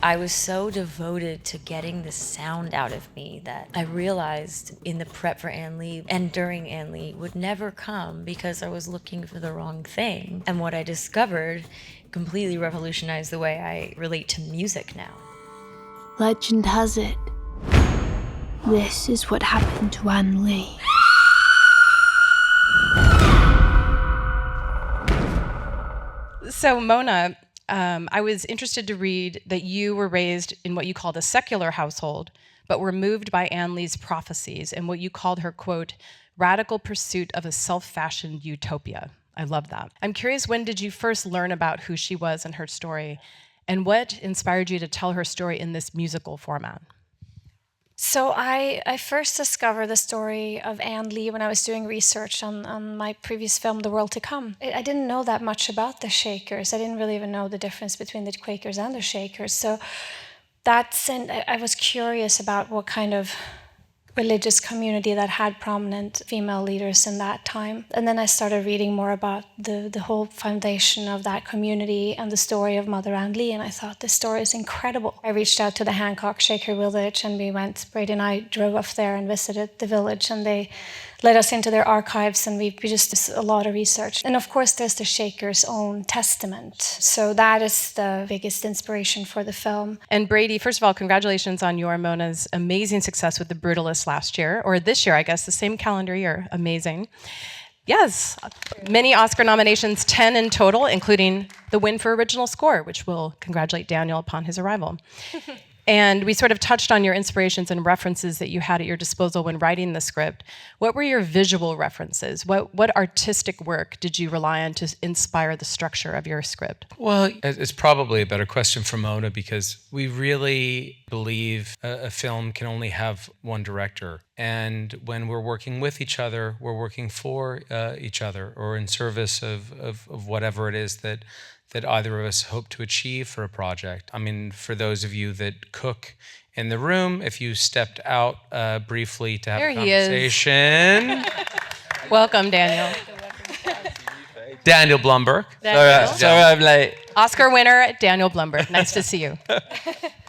I was so devoted to getting the sound out of me that I realized in the prep for Ann Lee and during Ann Lee would never come because I was looking for the wrong thing. And what I discovered completely revolutionized the way I relate to music now. Legend has it, this is what happened to Ann Lee. So Mona, I was interested to read that you were raised in what you called a secular household, but were moved by Ann Lee's prophecies and what you called her, quote, radical pursuit of a self-fashioned utopia. I love that. I'm curious, when did you first learn about who she was and her story? And what inspired you to tell her story in this musical format? So I first discovered the story of Ann Lee when I was doing research on my previous film, The World to Come. I didn't know that much about the Shakers. I didn't really even know the difference between the Quakers and the Shakers. So I was curious about what kind of religious community that had prominent female leaders in that time. And then I started reading more about the whole foundation of that community and the story of Mother Ann Lee, and I thought this story is incredible. I reached out to the Hancock Shaker village, and Brady and I drove up there and visited the village, and they led us into their archives, and we just did a lot of research. And of course, there's the Shakers' own testament. So that is the biggest inspiration for the film. And Brady, first of all, congratulations on your Mona's amazing success with The Brutalist last year, or this year, I guess, the same calendar year. Amazing. Yes, many Oscar nominations, 10 in total, including the win for original score, which we'll congratulate Daniel upon his arrival. And we sort of touched on your inspirations and references that you had at your disposal when writing the script. What were your visual references? What artistic work did you rely on to inspire the structure of your script? Well, it's probably a better question for Mona, because we really believe a film can only have one director. And when we're working with each other, we're working for each other, or in service of whatever it is that either of us hope to achieve for a project. I mean, for those of you that cook in the room, if you stepped out briefly to have There a conversation. Welcome, Daniel. Daniel Blumberg. Sorry I'm late. Oscar winner, Daniel Blumberg. Nice to see you.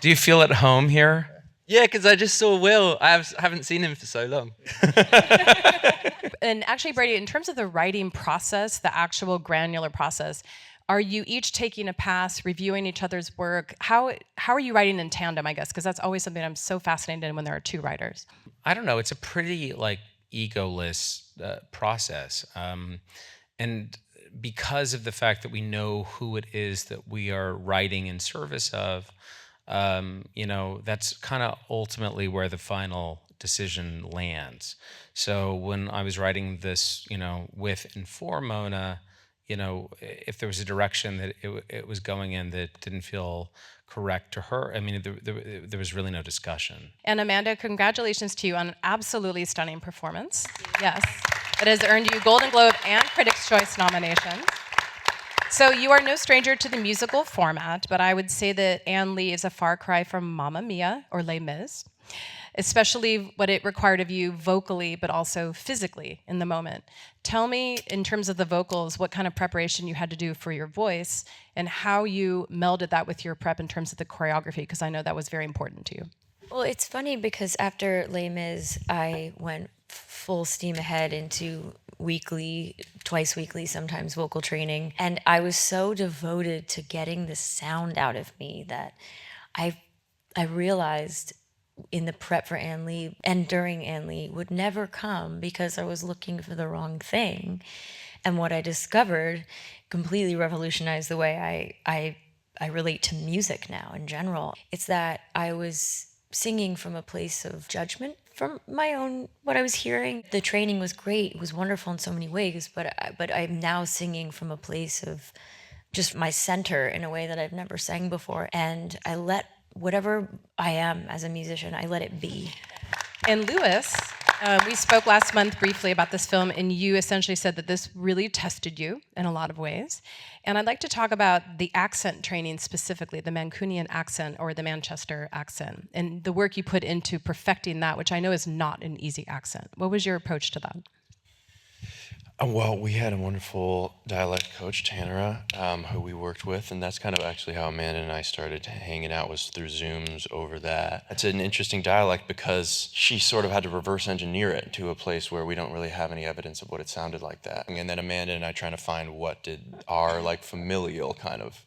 Do you feel at home here? Yeah, because I just saw Will. I haven't seen him for so long. And actually, Brady, in terms of the writing process, the actual granular process, are you each taking a pass, reviewing each other's work? How are you writing in tandem, I guess? Because that's always something I'm so fascinated in when there are two writers. I don't know. It's a pretty egoless process. And because of the fact that we know who it is that we are writing in service of, that's kind of ultimately where the final decision lands. So when I was writing this, with and for Mona, if there was a direction that it was going in that didn't feel correct to her, I mean, there was really no discussion. And Amanda, congratulations to you on an absolutely stunning performance. Yes, it has earned you Golden Globe and Critics' Choice nominations. So you are no stranger to the musical format, but I would say that Ann Lee is a far cry from Mamma Mia or Les Mis, especially what it required of you vocally, but also physically in the moment. Tell me, in terms of the vocals, what kind of preparation you had to do for your voice and how you melded that with your prep in terms of the choreography, because I know that was very important to you. Well, it's funny because after Les Mis, I went full steam ahead into twice weekly, sometimes vocal training. And I was so devoted to getting the sound out of me that I realized in the prep for Ann Lee and during Ann Lee would never come because I was looking for the wrong thing. And what I discovered completely revolutionized the way I relate to music now in general. It's that I was singing from a place of judgment from my own, what I was hearing. The training was great. It was wonderful in so many ways, but I'm now singing from a place of just my center in a way that I've never sang before. And I let whatever I am as a musician, I let it be. And Lewis, we spoke last month briefly about this film, and you essentially said that this really tested you in a lot of ways. And I'd like to talk about the accent training specifically, the Mancunian accent or the Manchester accent, and the work you put into perfecting that, which I know is not an easy accent. What was your approach to that? Well, we had a wonderful dialect coach, Tanara, who we worked with, and that's kind of actually how Amanda and I started hanging out, was through Zooms over that. It's an interesting dialect because she sort of had to reverse engineer it to a place where we don't really have any evidence of what it sounded like that. And then Amanda and I trying to find what did our like familial kind of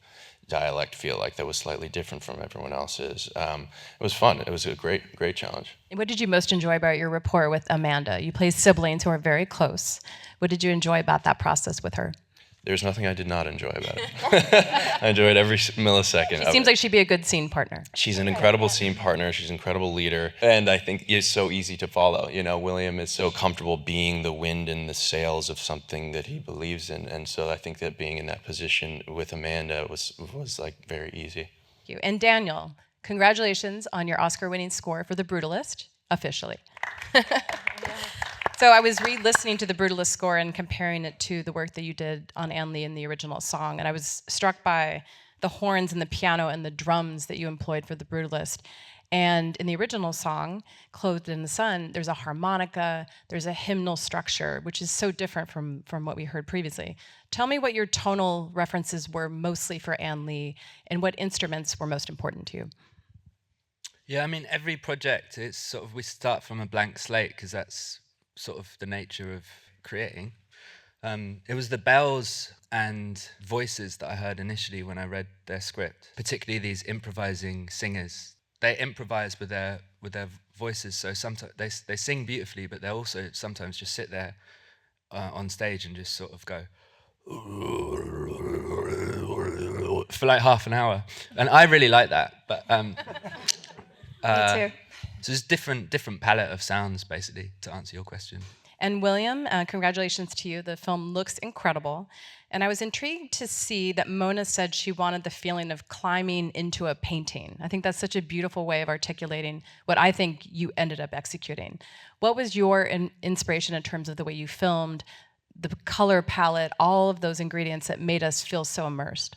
dialect feel like that was slightly different from everyone else's. It was fun. It was a great challenge. What did you most enjoy about your rapport with Amanda? You play siblings who are very close. What did you enjoy about that process with her? There's nothing I did not enjoy about it. I enjoyed every millisecond She of seems it. like she'd be a good scene partner. She's an incredible scene partner. She's an incredible leader. And I think is so easy to follow. You know, William is so comfortable being the wind in the sails of something that he believes in. And so I think that being in that position with Amanda was like very easy. Thank you. And Daniel, congratulations on your Oscar-winning score for The Brutalist, officially. So I was re-listening to The Brutalist score and comparing it to the work that you did on Ann Lee in the original song, and I was struck by the horns and the piano and the drums that you employed for The Brutalist. And in the original song, Clothed in the Sun, there's a harmonica, there's a hymnal structure, which is so different from what we heard previously. Tell me what your tonal references were mostly for Ann Lee, and what instruments were most important to you. Yeah, I mean, every project, it's sort of, we start from a blank slate because that's sort of the nature of creating. It was the bells and voices that I heard initially when I read their script, particularly these improvising singers. They improvise with their voices, so sometimes they sing beautifully, but they also sometimes just sit there on stage and just sort of go for like half an hour, and I really like that. But Me too. so there's different palette of sounds, basically, to answer your question. And William, congratulations to you. The film looks incredible. And I was intrigued to see that Mona said she wanted the feeling of climbing into a painting. I think that's such a beautiful way of articulating what I think you ended up executing. What was your inspiration in terms of the way you filmed, the color palette, all of those ingredients that made us feel so immersed?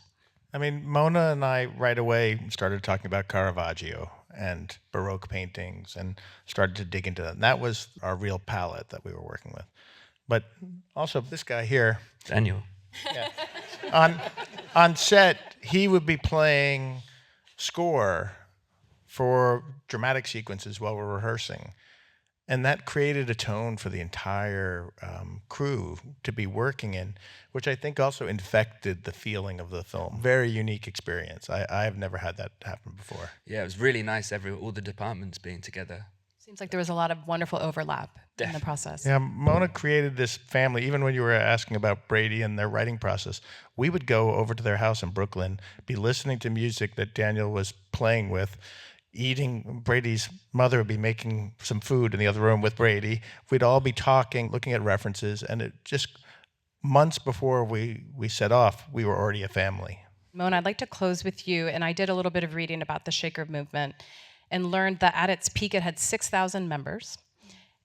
I mean, Mona and I right away started talking about Caravaggio and Baroque paintings and started to dig into that. And that was our real palette that we were working with. But also this guy here, Daniel. on set, he would be playing score for dramatic sequences while we're rehearsing. And that created a tone for the entire crew to be working in, which I think also infected the feeling of the film. Very unique experience. I have never had that happen before. Yeah, it was really nice, all the departments being together. Seems like there was a lot of wonderful overlap in the process. Yeah, Mona created this family. Even when you were asking about Brady and their writing process, we would go over to their house in Brooklyn, be listening to music that Daniel was playing with, eating. Brady's mother would be making some food in the other room with Brady. We'd all be talking, looking at references, and it just months before we set off, we were already a family. Mona, I'd like to close with you, and I did a little bit of reading about the Shaker movement and learned that at its peak it had 6,000 members,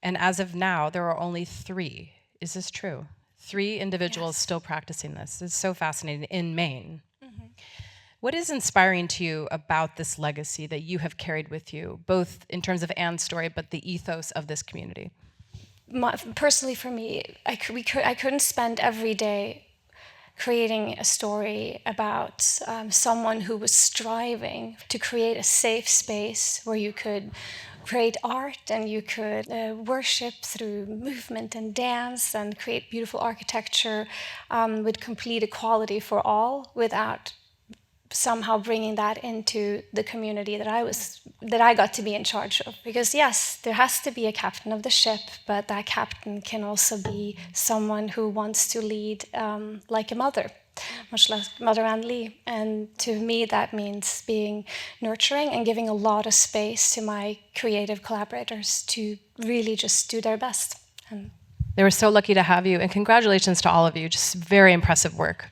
and as of now there are only 3. Is this true? 3 individuals still practicing this. It's so fascinating in Maine. What is inspiring to you about this legacy that you have carried with you, both in terms of Anne's story, but the ethos of this community? Personally, for me, I couldn't spend every day creating a story about someone who was striving to create a safe space where you could create art and you could worship through movement and dance and create beautiful architecture with complete equality for all, without somehow bringing that into the community that I got to be in charge of. Because yes, there has to be a captain of the ship, but that captain can also be someone who wants to lead like a mother, much like Mother Ann Lee. And to me, that means being nurturing and giving a lot of space to my creative collaborators to really just do their best. And they were so lucky to have you, and congratulations to all of you. Just very impressive work.